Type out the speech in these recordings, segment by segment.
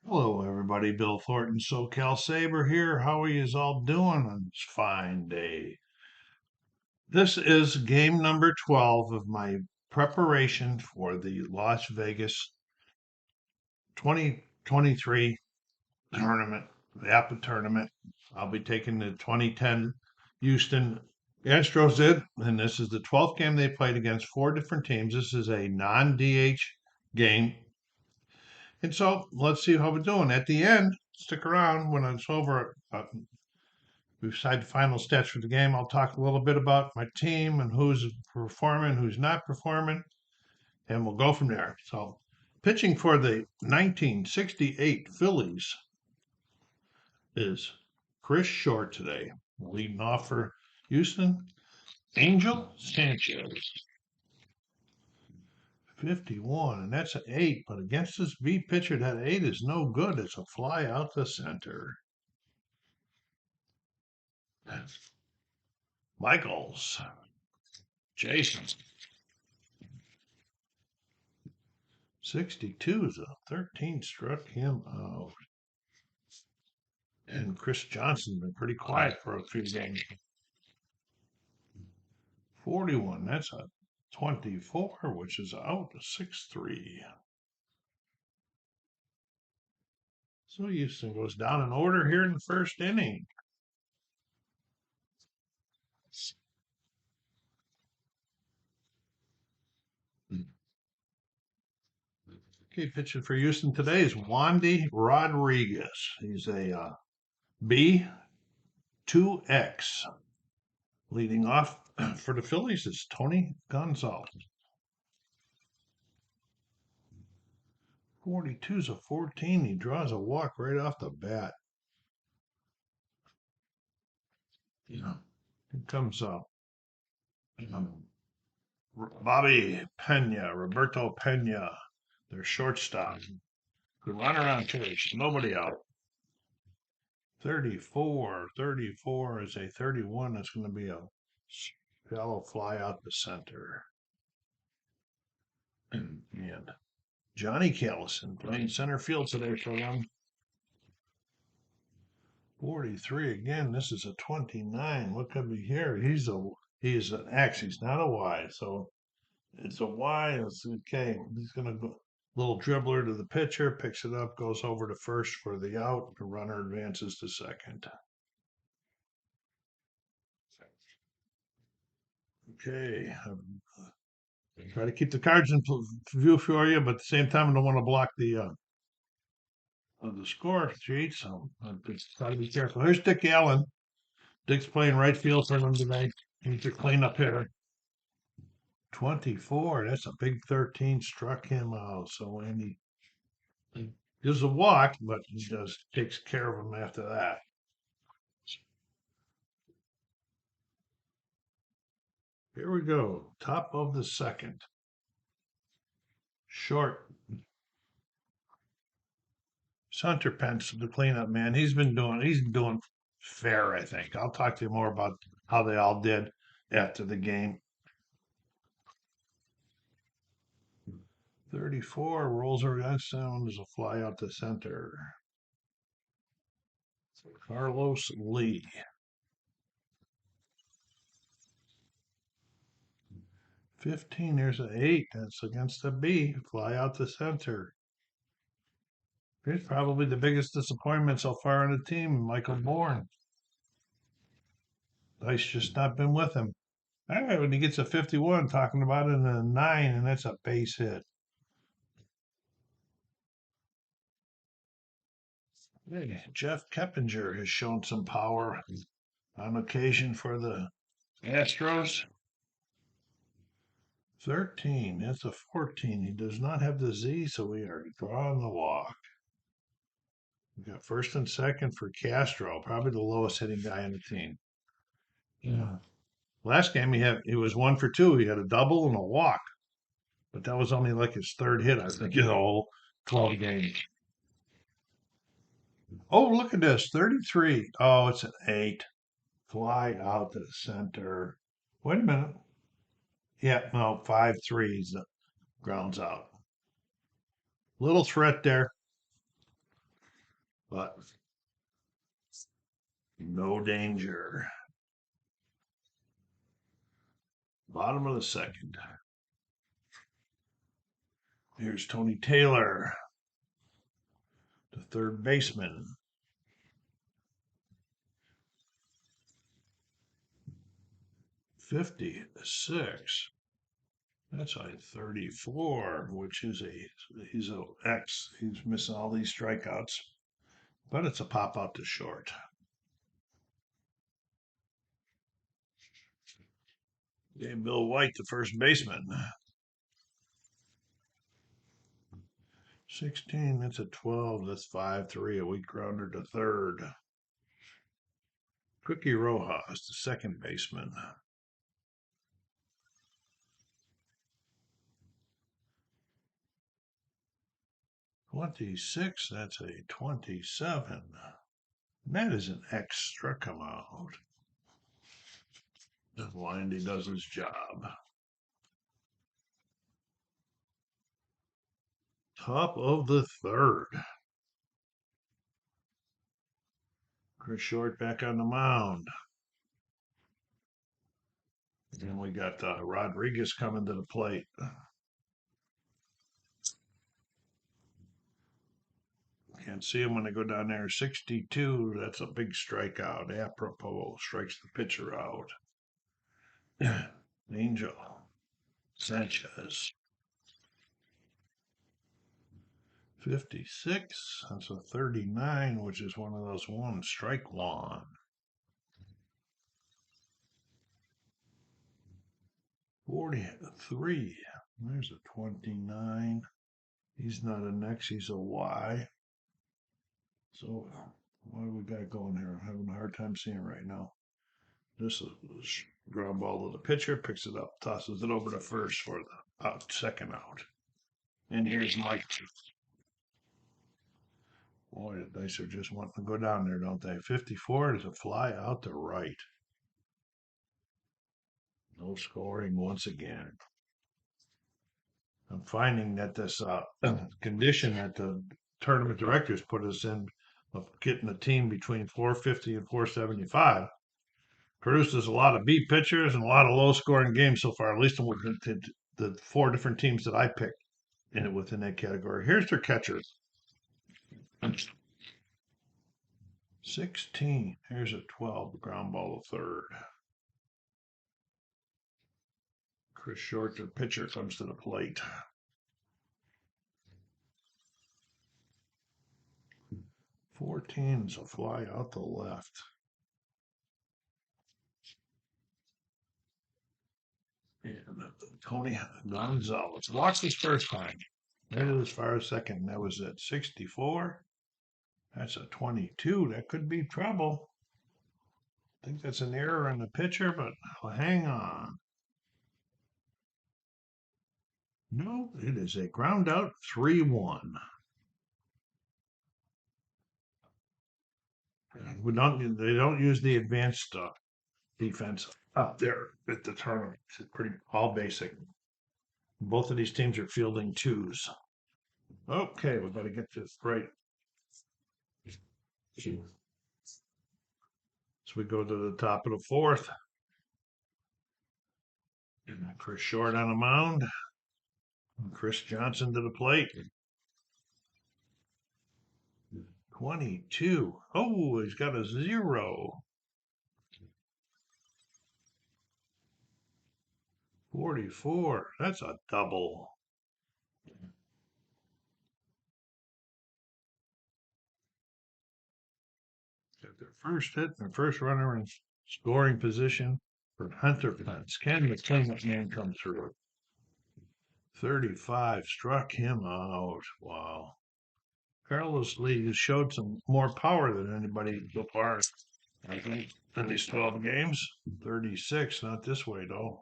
Hello, everybody. Bill Thornton, SoCalSabre here. How are you all doing on this fine day? This is game number 12 of my preparation for the Las Vegas 2023 tournament, the APBA tournament. I'll be taking the 2010 Houston Astros and this is the 12th game they played against four different teams. This is a non-DH game. And so let's see how we're doing. At the end, stick around when it's over. We decide the final stats for the game. I'll talk a little bit about my team and who's performing, who's not performing, and we'll go from there. So, pitching for the 1968 Phillies is Chris Short today. Leading off for Houston, Angel Sanchez. 51, and that's an 8, but against this B pitcher, that 8 is no good. It's a fly out the center. Michaels. Jason. 62 is a 13 struck him out. And Chris Johnson's been pretty quiet for a few games. 41, that's a 24, which is out 6-3. So Houston goes down in order here in the first inning. Okay, pitching for Houston today is Wandy Rodriguez. He's a B2X. Leading off for the Phillies is Tony Gonzalez. 42 is a 14. He draws a walk right off the bat. Yeah, it comes up. Roberto Pena, their shortstop. Good runner on first, nobody out. 34 is a 31. That's going to be a shallow fly out the center. And Johnny Callison playing center field today for them. 43 again. This is a 29. What could be here? He's an X. He's not a Y. So it's a Y. It's okay. He's gonna go little dribbler to the pitcher, picks it up, goes over to first for the out. The runner advances to second. Okay. Try to keep the cards in view for you, but at the same time, I don't want to block the score sheet, so just got to be careful. Here's Dick Allen. Dick's playing right field for them tonight. He's a cleanup hitter. 24. That's a big 13. Struck him out. So Andy gives a walk, but he just takes care of him after that. Here we go. Top of the second. Short. Hunter Pence, the cleanup man. He's doing fair, I think. I'll talk to you more about how they all did after the game. 34 rolls over that sound as a fly out to center. Carlos Lee. 15, there's an 8. That's against a B. Fly out to center. Here's probably the biggest disappointment so far on the team, Michael Bourne. Dice just not been with him. All right, when he gets a 51, talking about it in a 9, and that's a base hit. Hey, Jeff Keppinger has shown some power on occasion for the Astros. 13, that's a 14. He does not have the Z, so we are drawing the walk. We got first and second for Castro, probably the lowest hitting guy on the team. Yeah. Last game he was 1 for 2. He had a double and a walk, but that was only like his third hit, I think, in the whole 12 games. Oh, look at this, 33. Oh, it's an 8. Fly out the center. Wait a minute. Yeah, no, 5-3s. Grounds out. Little threat there. but no danger. Bottom of the second. Here's Tony Taylor, the third baseman. 56. That's a 34, which is he's a X. He's missing all these strikeouts, but it's a pop out to short. Okay, Bill White, the first baseman. 16, that's a 12. That's 5-3, a weak grounder to third. Cookie Rojas, the second baseman. 26, that's a 27. That is an X. Struck him out. Landy does his job. Top of the third. Chris Short back on the mound. And we got Rodriguez coming to the plate. Can't see him when they go down there. 62, that's a big strikeout. Apropos strikes the pitcher out. Angel Sanchez. 56, that's a 39, which is one of those one strike one. 43, there's a 29. He's not an X, he's a Y. So what do we got going here? I'm having a hard time seeing right now. This is a ground ball to the pitcher, picks it up, tosses it over to first for the second out. And here's Mike. Boy, the dice are just wanting to go down there, don't they? 54 is a fly out to right. No scoring once again. I'm finding that this condition that the tournament directors put us in of getting a team between 450 and 475 produces a lot of B pitchers and a lot of low scoring games so far, at least with the four different teams that I picked within that category. Here's their catchers. 16. Here's a 12. Ground ball to third. Chris Short, the pitcher, comes to the plate. 14 is a fly out the left. And Tony Gonzalez walks his first time. Made it as far as second. That was at 64. That's a 22. That could be trouble. I think that's an error in the pitcher, but hang on. No, it is a ground out 3-1. They don't use the advanced defense up there at the tournament. It's pretty all basic. Both of these teams are fielding twos. Okay, we got to get this right. So we go to the top of the fourth. Chris Short on the mound. Chris Johnson to the plate. 22. Oh, he's got a 0. 44. That's a double. Got their first hit, their first runner in scoring position for Hunter Pence. Can the cleanup man come through? 35 struck him out. Wow. Carlos Lee has showed some more power than anybody so far, I think, in these 12 games. 36, not this way though.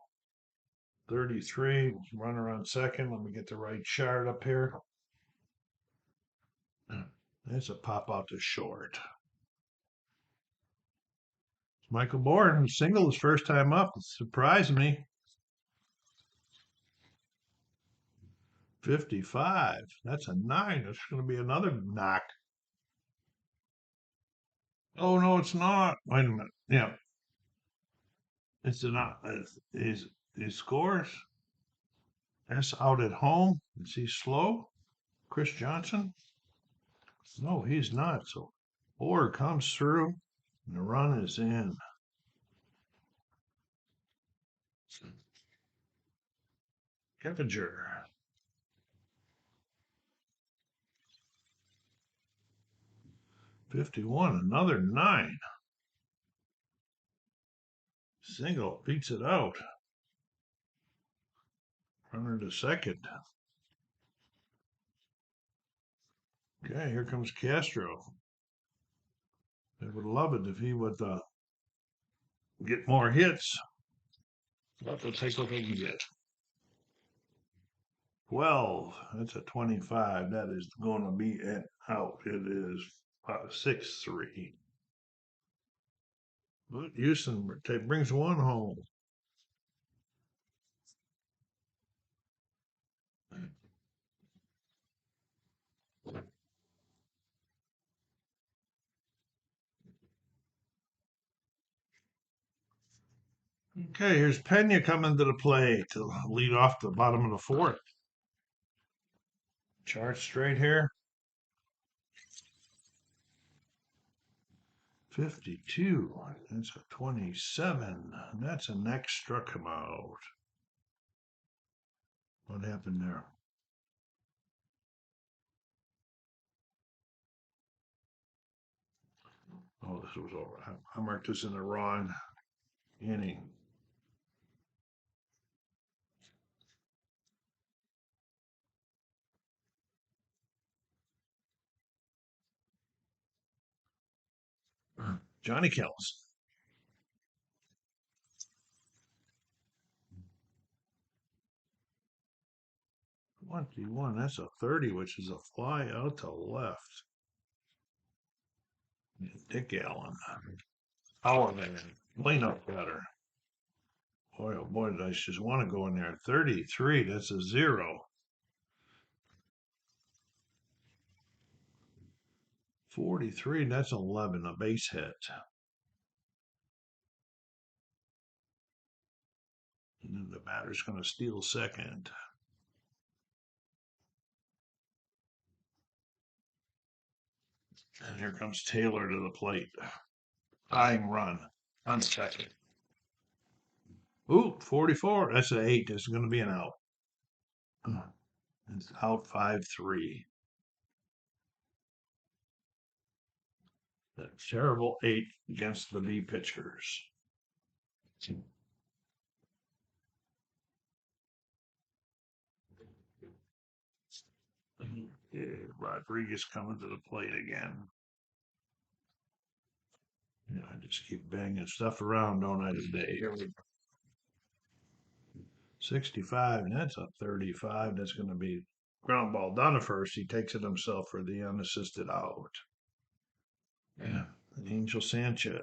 33, runner on second. Let me get the right chart up here. That's a pop out to short. Michael Bourne single his first time up. It surprised me. 55. That's a 9. That's going to be another knock. Oh no, it's not. Wait a minute. Yeah, it's not. He scores. That's out at home. Is he slow? Chris Johnson? No, he's not. So Orr comes through, and the run is in. Keppinger. 51, another 9. Single beats it out. Runner to second. Okay, here comes Castro. I would love it if he would get more hits. But we'll take what they can get. 12. That's a 25. That is going to be an out. It is 6-3. But Houston brings one home. Okay, here's Pena coming to the play to lead off the bottom of the fourth. Chart straight here. 52. That's a 27. That's a neck struck him out. What happened there? Oh, this was over. I marked this in the wrong inning. Johnny Kells. 21. That's a 30, which is a fly out to left. Dick Allen. Power man. Clean up better. Boy, oh boy, did I just want to go in there. 33. That's a 0. 43. That's 11. A base hit. And then the batter's going to steal second. And here comes Taylor to the plate. Tying run on second. Ooh, 44. That's an 8. This is going to be an out. It's out 5-3. That terrible 8 against the B pitchers. Rodriguez coming to the plate again. Yeah, I just keep banging stuff around, don't I, today? Here we go. 65, and that's a 35. That's going to be ground ball down to first. He takes it himself for the unassisted out. Yeah, Angel Sanchez.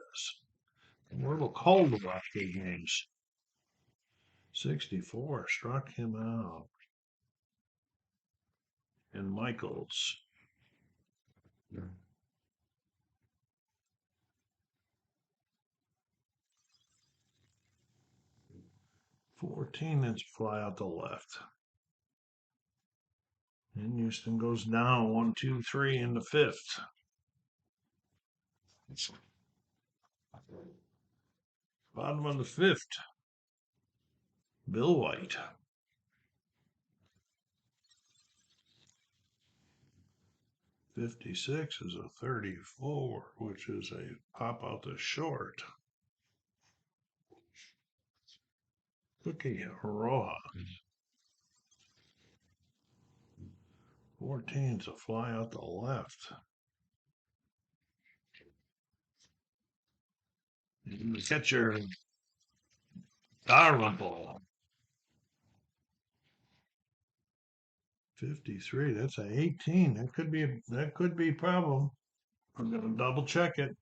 We're a little cold to watch big games. 64 struck him out. And Michaels. 14, that's fly out the left. And Houston goes down 1, 2, 3 in the fifth. Bottom of the fifth. Bill White. 56 is a 34, which is a pop out to short. Cookie Rojas. 14 is a fly out the left. The catcher, Dalrymple. 53. That's a 18. That could be a problem. I'm gonna double check it.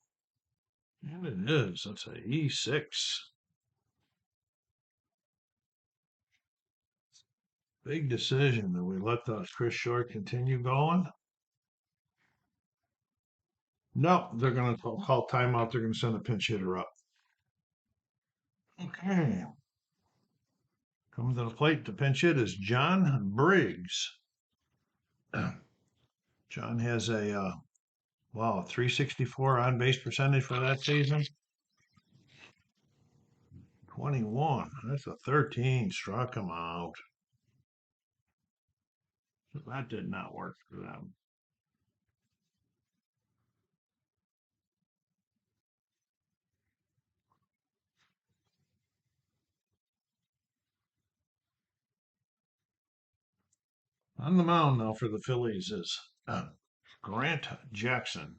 And it is. That's a E6. Big decision. Do we let the Chris Short continue going? No, they're going to call timeout. They're going to send a pinch hitter up. Okay. Coming to the plate to pinch hit is John Briggs. John has a, 364 on base percentage for that season. 21. That's a 13. Struck him out. So that did not work for them. On the mound now for the Phillies is Grant Jackson.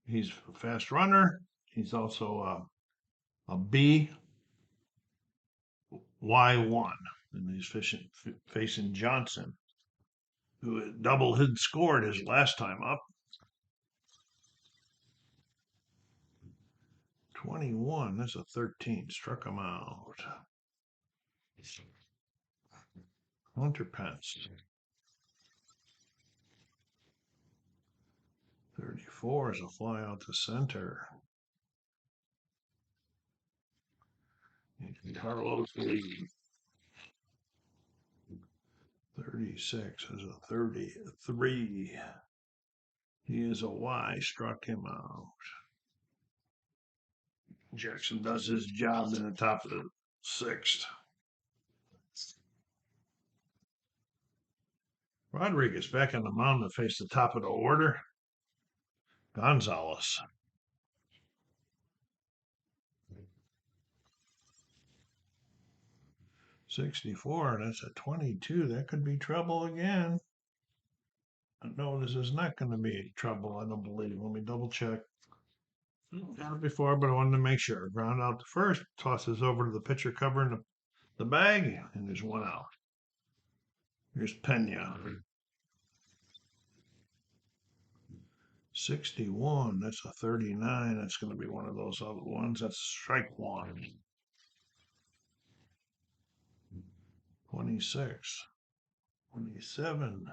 He's a fast runner. He's also a BY1. And he's facing Johnson, who double hit scored his last time up. 21. That's a 13. Struck him out. Hunter Pence. 34 is a fly out to center. Carlos Lee. 36 is a 33. He is a Y. Struck him out. Jackson does his job in the top of the sixth. Rodriguez back on the mound to face the top of the order. Gonzalez. '64. That's a 22. That could be trouble again. No, this is not going to be trouble. I don't believe. Let me double check. Got it before, but I wanted to make sure. Ground out to first. Tosses over to the pitcher covering the bag, and there's one out. Here's Pena. 61. That's a 39. That's going to be one of those other ones. That's strike one. 26. 27.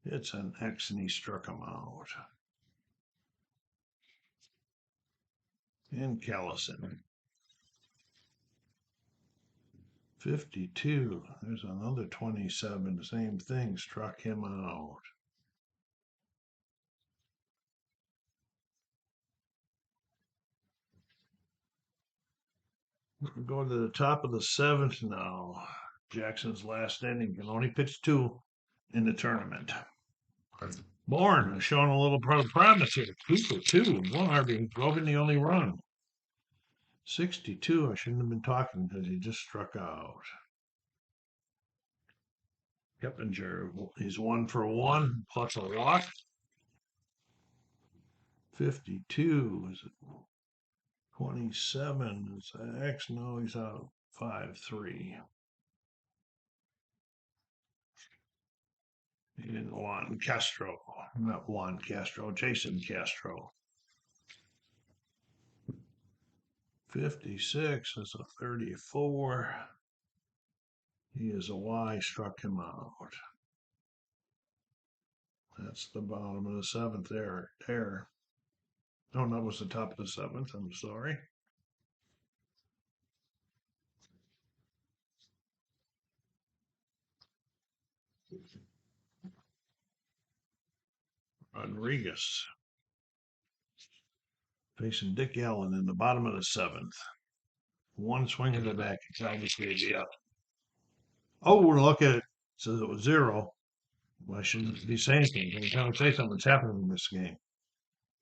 It's an X, and he struck him out. And Callison. 52. There's another 27. Same thing. Struck him out. We'll go to the top of the seventh now. Jackson's last inning. Can only pitch 2 in the tournament. Bourne showing a little promise here. 2 for 2. 1 RBI. Drove in the only run. 62. I shouldn't have been talking because he just struck out. Keppinger, he's 1 for 1 plus a walk. 52 is it 27? Is that X? No, he's out 5-3. And Juan Castro, not Juan Castro, Jason Castro. 56 is a 34. He is a Y. Struck him out. That's the bottom of the seventh there. Oh, that was the top of the seventh. I'm sorry. Rodriguez facing Dick Allen in the bottom of the seventh. 1 swing in the back. It's obviously up. Oh, look at it. It says it was 0. Well, I shouldn't be saying anything. Every time I say something's happening in this game.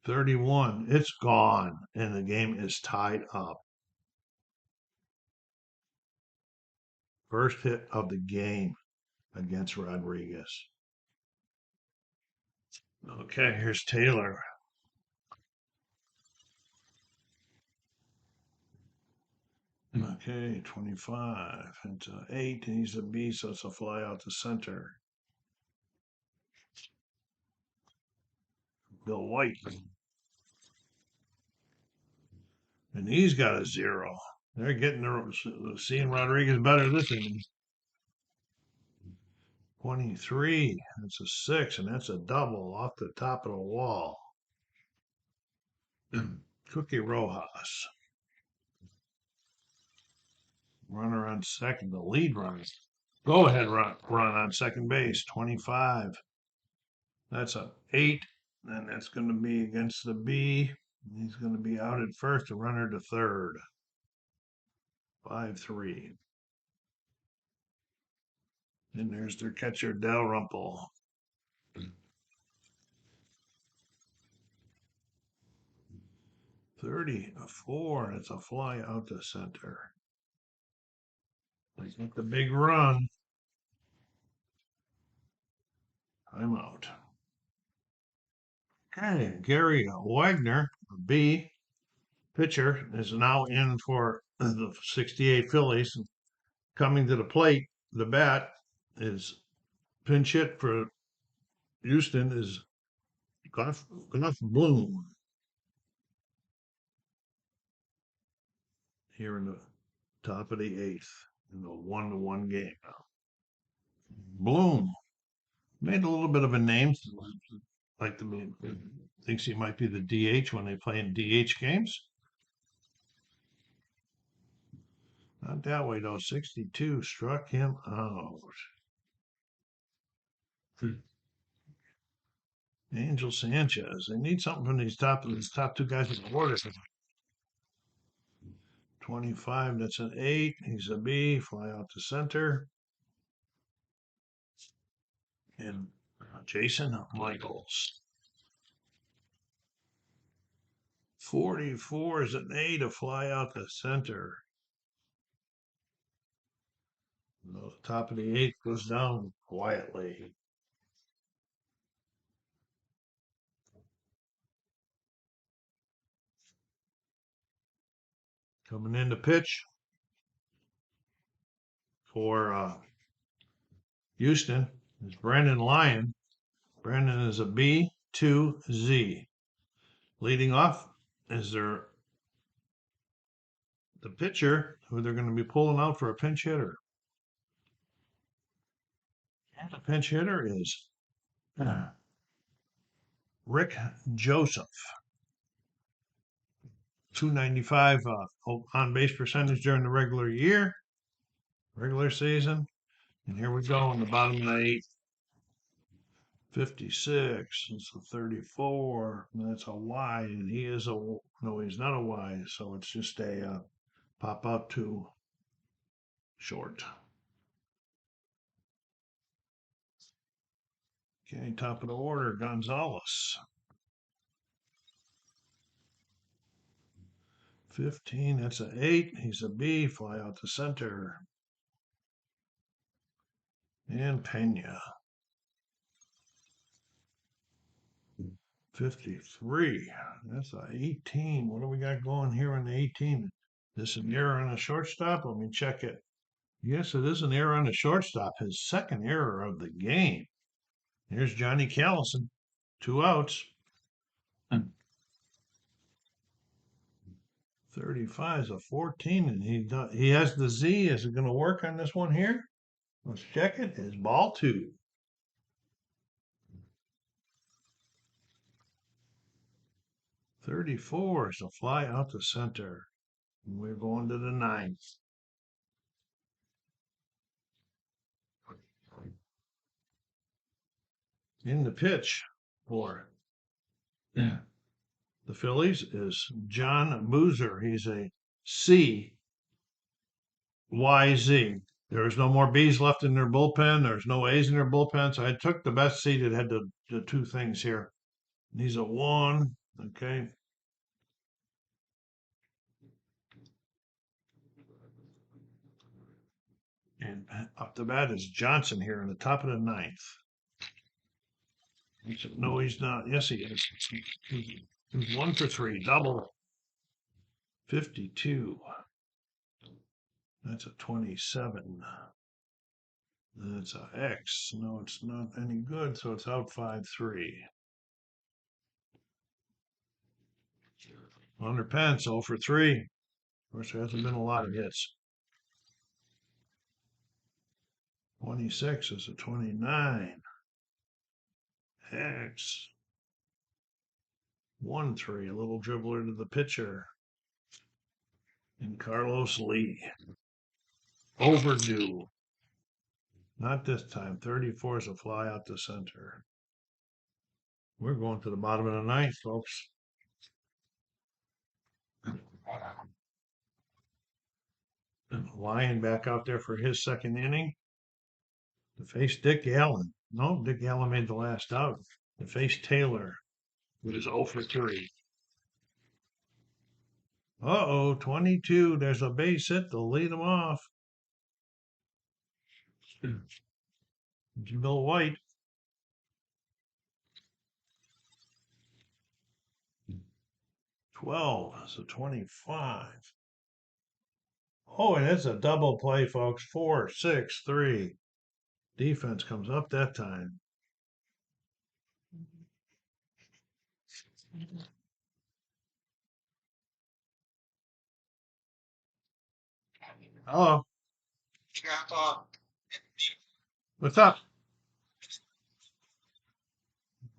31. It's gone, and the game is tied up. First hit of the game against Rodriguez. Okay, here's Taylor. Okay, 25. It's an 8, and he's a B, so it's a fly out to center. Bill White. And he's got a 0. They're getting seeing Rodriguez better this inning. 23. That's a 6, and that's a double off the top of the wall. Cookie Rojas. Runner on second, the lead runner. Go ahead, run on second base, 25. That's a 8, and that's going to be against the B. He's going to be out at first, a runner to third. 5-3. And there's their catcher, Dalrymple. 34. It's a fly out to center. They get the big run. I'm out. Okay, Gary Wagner, B, pitcher, is now in for the 68 Phillies. Coming to the plate, the bat is pinch hit for Houston is Goff Bloom here in the top of the 8th in the 1-1 game. Bloom made a little bit of a name, like thinks he might be the DH when they play in DH games. Not that way though. 62 struck him out. Angel Sanchez. They need something from these top two guys in the order. 25. That's an 8. He's a B. Fly out to center. And Jason Michaels. 44 is an A to fly out the center. The top of the 8th goes down quietly. Coming in to pitch for Houston is Brandon Lyon. Brandon is a B2Z. Leading off is the pitcher who they're going to be pulling out for a pinch hitter. And the pinch hitter is Rick Joseph. 295 on base percentage during the regular season. And here we go in the bottom of the 8th. 56. It's a 34. That's a Y, and he is no, he's not a Y. So it's just a pop out to short. Okay, top of the order, Gonzalez. 15, that's an 8. He's a B, fly out to center. And Pena. 53, that's an 18. What do we got going here on the 18? This an error on a shortstop? Let me check it. Yes, it is an error on the shortstop. His second error of the game. Here's Johnny Callison. 2 outs. 35 is a 14, and he has the Z. Is it going to work on this one here? Let's check it. It's ball 2. $34 is a fly out to center. And we're going to the 9th. In the pitch for the Phillies is John Boozer. He's a CYZ. There is no more B's left in their bullpen. There's no A's in their bullpen. So I took the best C that had the 2 things here. He's a 1. Okay. And up the bat is Johnson here in the top of the 9th. He said, no, he's not. Yes, he is. He's 1 for 3, double. 52. That's a 27. That's a X. No, it's not any good, so it's out 5-3. Under Pence, 0 for 3. Of course, there hasn't been a lot of hits. 26 is a 29. X. 1-3, a little dribbler to the pitcher. And Carlos Lee. Overdue. Not this time. 34 is a fly out to center. We're going to the bottom of the ninth, folks. Lyon back out there for his second inning. To face Dick Allen. No, Dick Allen made the last out. To face Taylor, who is 0 for 3. Uh-oh, 22. There's a base hit to lead him off. Bill White. 12, so 25. Oh, and it's a double play, folks. 4, 6, 3. Defense comes up that time. Hello. What's up?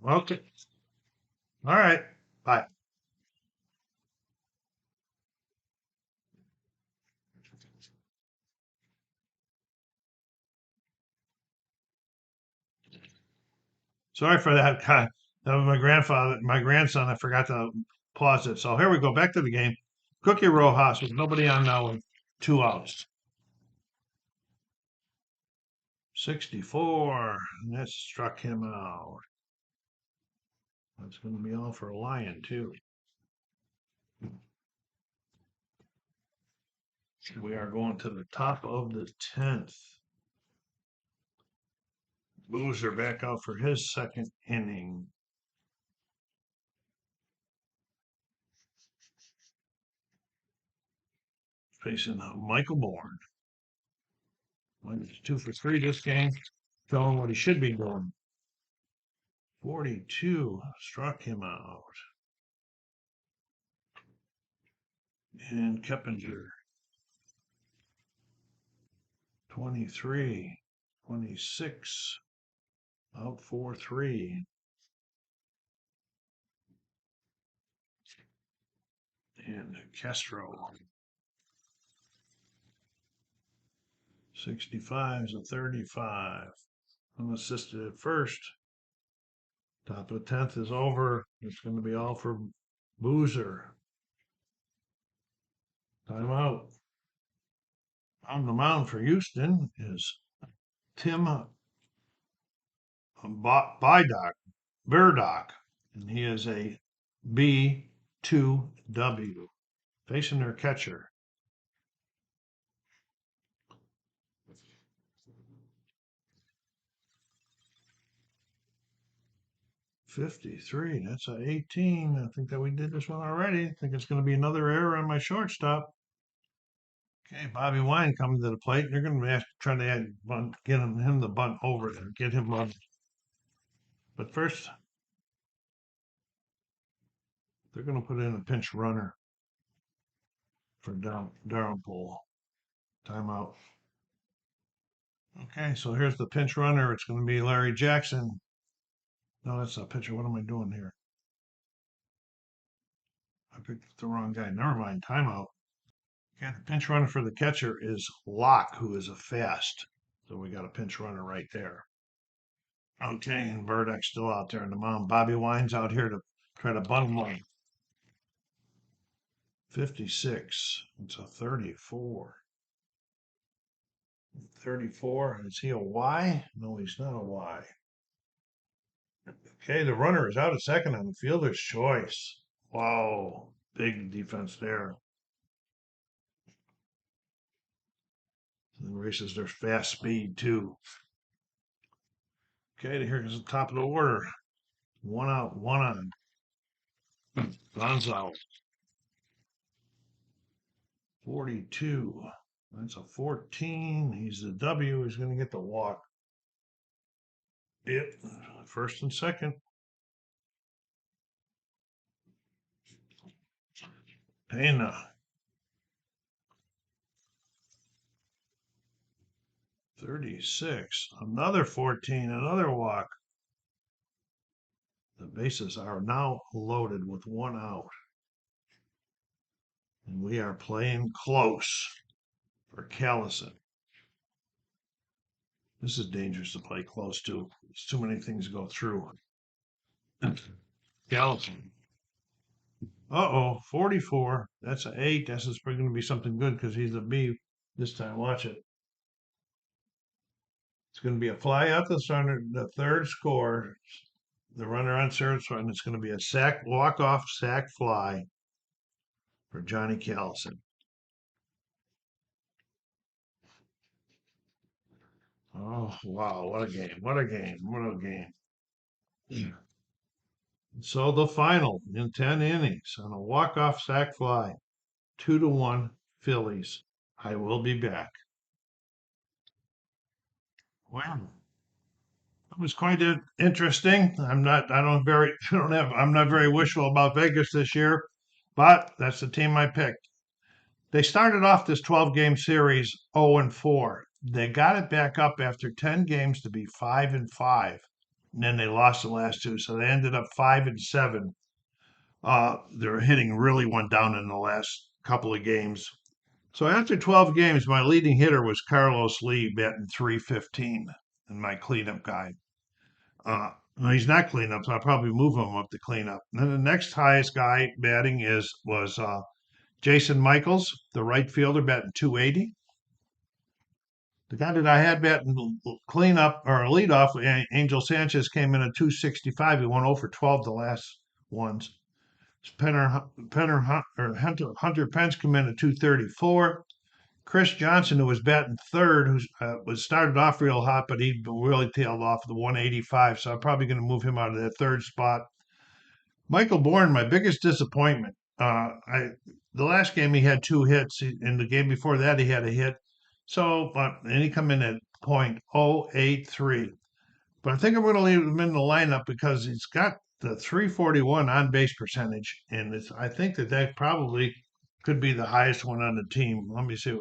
Okay. All right. Bye. Sorry for that. That was my grandson. I forgot to pause it. So here we go. Back to the game. Cookie Rojas with nobody on now with 2 outs. 64. And that struck him out. That's going to be all for a Lion, too. We are going to the top of the 10th. Boozer back out for his second inning. Facing Michael Bourne. Minus 2 for 3 this game. Showing what he should be doing. 42 struck him out. And Keppinger. 23, 26, out 4-3. And Castro. 65 is a 35. Unassisted at first. Top of the 10th is over. It's going to be all for Boozer. Timeout. On the mound for Houston is Tim Burdock, and he is a B2W, facing their catcher. '53. That's a 18. I think that we did this one already. I think it's going to be another error on my shortstop. Okay, Bobby Wine coming to the plate. They're going to be trying to get him the bunt over there, get him on. But first, they're going to put in a pinch runner for Darrenpool. Timeout. Okay, so here's the pinch runner. It's going to be Larry Jackson. No, that's not pitcher. What am I doing here? I picked the wrong guy. Never mind. Timeout. Okay, the pinch runner for the catcher is Locke, who is a fast. So we got a pinch runner right there. Okay, and Burdick's still out there in the mound. Bobby Wine's out here to try to bunt him one. 56. It's a 34. 34. Is he a Y? No, he's not a Y. Okay, the runner is out at second on the fielder's choice. Wow, big defense there. And races their fast speed too. Okay, here's the top of the order. 1 out, 1 on. Gonzalez. 42. That's a 14. He's the W. He's going to get the walk. Yep, first and second. Pena. 36. Another 14. Another walk. The bases are now loaded with 1 out. And we are playing close for Callison. This is dangerous to play close to. There's too many things to go through. Callison. Uh-oh, 44. That's an 8. That's going to be something good because he's a B this time. Watch it. It's going to be a fly out the center, the third score. The runner on third, and it's going to be a sack, walk-off sack fly for Johnny Callison. Oh, wow. What a game. What a game. What a game. So the final in 10 innings on a walk-off sack fly, 2-1 Phillies. I will be back. Wow. It was quite interesting. I'm not very wishful about Vegas this year, but that's the team I picked. They started off this 12-game series 0-4. They got it back up after 10 games to be 5-5. And then they lost the last two, so they ended up 5-7. Their hitting really went down in the last couple of games. So after 12 games, my leading hitter was Carlos Lee, batting .315, and my cleanup guy. No, he's not cleanup, so I'll probably move him up to cleanup. And then the next highest guy batting was Jason Michaels, the right fielder, batting .280. The guy that I had batting cleanup or leadoff, Angel Sanchez, came in at .265. He went 0 for 12 the last ones. Hunter Pence came in at .234. Chris Johnson, who was batting third, who was started off real hot, but he really tailed off the 185. So I'm probably going to move him out of that third spot. Michael Bourne, my biggest disappointment. The last game he had 2 hits. In the game before that, he had a hit. So, and he come in at .083. But I think I'm going to leave him in the lineup because he's got the .341 on base percentage, and I think that probably could be the highest one on the team. Let me see.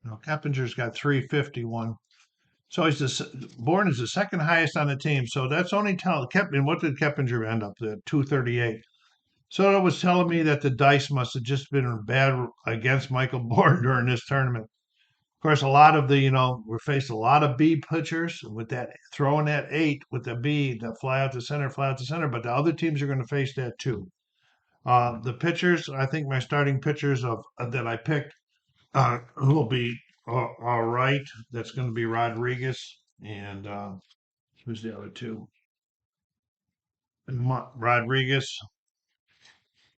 No, Keppinger's got .351. So Bourne is the second highest on the team. So that's only telling Keppinger. What did Keppinger end up at? .238. So that was telling me that the dice must have just been bad against Michael Bourne during this tournament. Of course, a lot of we're faced a lot of B pitchers with that throwing that 8 with the B, the fly out to center, but the other teams are going to face that too. The pitchers, I think my starting pitchers that I picked will be all right. That's going to be Rodriguez and who's the other two? Rodriguez,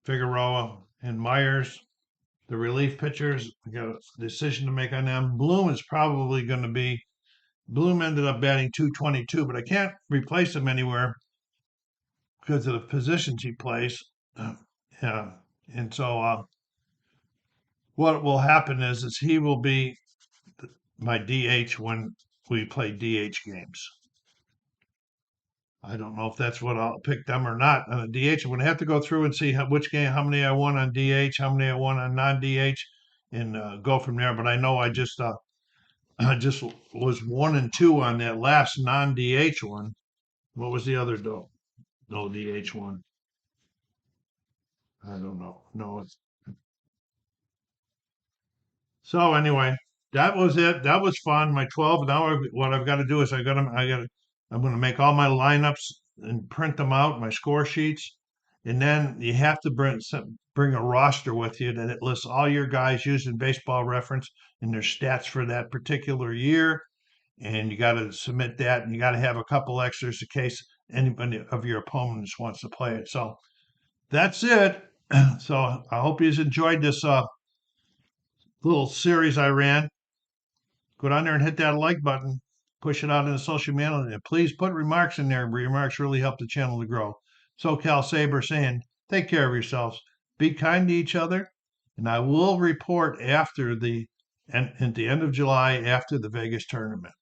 Figueroa, and Myers. The relief pitchers, I got a decision to make on them. Bloom is probably going to be. Bloom ended up batting .222, but I can't replace him anywhere because of the positions he plays. Yeah, and so what will happen is he will be my DH when we play DH games. I don't know if that's what I'll pick them or not on a DH. I'm going to have to go through and see which game, how many I won on DH, how many I won on non-DH, and go from there. But I know I just was 1-2 on that last non-DH one. What was the other no DH one? I don't know. No, it's so anyway. That was it. That was fun. My 12. Now what I've got to do is I'm going to make all my lineups and print them out, my score sheets, and then you have to bring a roster with you that it lists all your guys using Baseball Reference and their stats for that particular year. And you got to submit that, and you got to have a couple extras in case anybody of your opponents wants to play it. So that's it. So I hope you enjoyed this little series I ran. Go down there and hit that like button. Push it out in the social media, and please put remarks in there. Remarks really help the channel to grow. SoCalsabre saying, take care of yourselves, be kind to each other, and I will report at the end of July after the Vegas tournament.